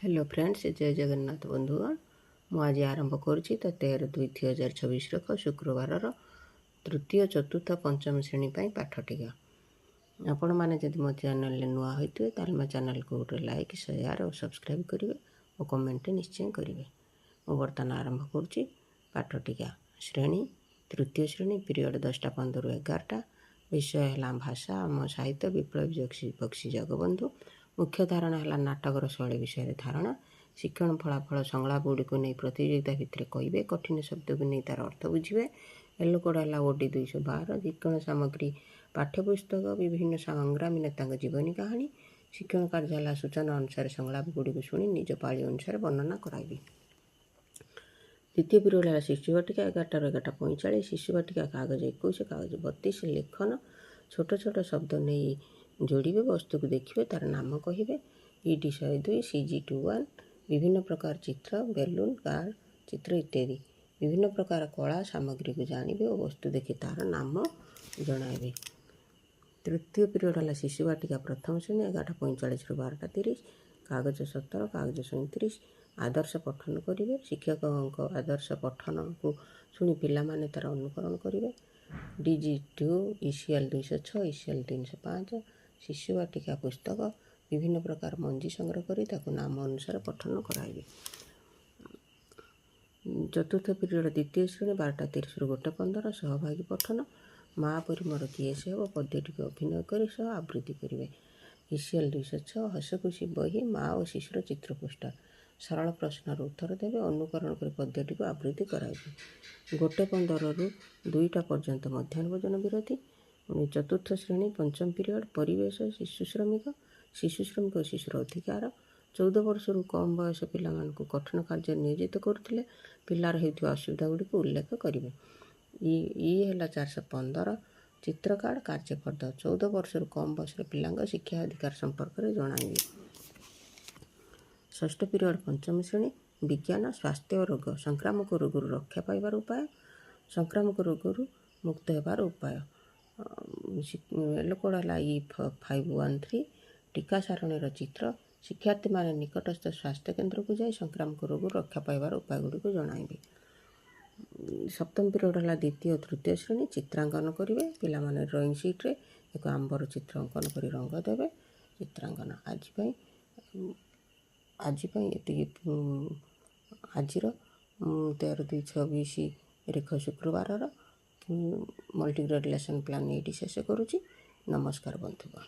Hello friends, जय जगन्नाथ बंधुगण। मुझे आरंभ करुच्ची तो 13/2/2026 शुक्रवार तृतीय चतुर्थ पंचम श्रेणी पाठ टीका। आपण मैंने जब मो चैनल नुआ होते तो मो चैनल को गोटे लाइक शेयर और सब्सक्राइब करेंगे और कमेंट निश्चय करेंगे। मु बर्तमान आरंभ करुच्ची पाठ टीका। श्रेणी तृतीय श्रेणी, पीरियड 10टा 15 11टा। विषय है भाषा आम साहित्य विप्लवी बक्सी जगबंधु। मुख्य धारणा है नाटकर शैली विषय धारणा। शिक्षण फलाफल संलाप गुड़ी को नहीं प्रतियोगिता भितर कहे। कठिन शब्द को नहीं तार अर्थ बुझे। एलो कोड है ओडी 212। शिक्षण सामग्री पाठ्यपुस्तक विभिन्न संग्रामी नेता जीवनी कहानी। शिक्षण कार्य है सूचना अनुसार संलाप गुड़ी को शुणी निज पाली अनुसार वर्णना कराइबे। द्वितीय पीरियड है शिशु बाटिका 11टा 11:45। शिशु बाटिका कागज 21 कागज 32। लेखन छोट छोट शब्द नहीं जोड़े, वस्तु को देखिए, तार नाम कहे। ED 102 CG 21। विभिन्न प्रकार चित्र, बेलून, कार्ड चित्र इत्यादि। विभिन्न प्रकार कला सामग्री को जानिबे और वस्तु देखि तार नाम जणाइबे। तृतीय पीरियड है शिशु बाटिका प्रथम श्रेणी 11:45 ରୁ 12:30। कागज 17 कागज 37। आदर्श पठन करेंगे। शिक्षक आदर्श पठन को शुणी पिला माने तार अनुकरण करेंगे। DG 2 ECL 206 ECL 305। शिशु बाटिका पुस्तक विभिन्न प्रकार मंजी संग्रह करी ताकू नाम अनुसार पठन कराइबे। चतुर्थ पीरियड द्वितीय श्रेणी 12:30 ରୁ 1:15। सहभागी पठन माँ परी मोर किए से हम पद्यटी को अभिनय कर आवृत्ति करेंगे। ECL 206 हसखुशी बही माँ और शिशुर चित्र पोस्टर। सरल प्रश्नर उत्तर देवे, अनुकरण कर पद्यटी को आवृत्ति कराइबे। 1:15 ରୁ 2टा पर्यंत मध्याह्न भोजन विरति। चतुर्थ श्रेणी पंचम पीरियड परिवेश शिशु श्रमिक और शिशुर अधिकार। 14 वर्षरू कम बयस पिला कठिन कार्य नियोजित करुले पिलार होता असुविधा गुड़ी को उल्लेख करेंगे। है 415 चित्र कार्ड कार्यपद 14 वर्षरू कम बयस पिला शिक्षा अधिकार संपर्क में जणाइबे। षष्ठ पीरियड पंचम श्रेणी विज्ञान स्वास्थ्य और रोग। संक्रामक रोगरू रक्षा पाइबार उपाय, संक्रामक रोगरू मुक्त होबार उपाय। एलोकोड है E513। टीका सारणीर चित्र। शिक्षार्थी माने निकटस्थ स्वास्थ्य केन्द्र को जाए संक्रामक रोग रक्षा पाइबार उपाय गुड़ी को जणाइबे। सप्तम पीरियड है द्वितीय तृतीय श्रेणी चित्रांकन करेंगे। पिला माने ड्रॉइंग शीट रे एक आंबर चित्र अंकन कर रंग देवे। चित्रांकन आज आज 13/2/26 रेख शुक्रवार मल्टीग्रेड लेसन प्लान ये शेष करुच्ची। नमस्कार बंधुगण।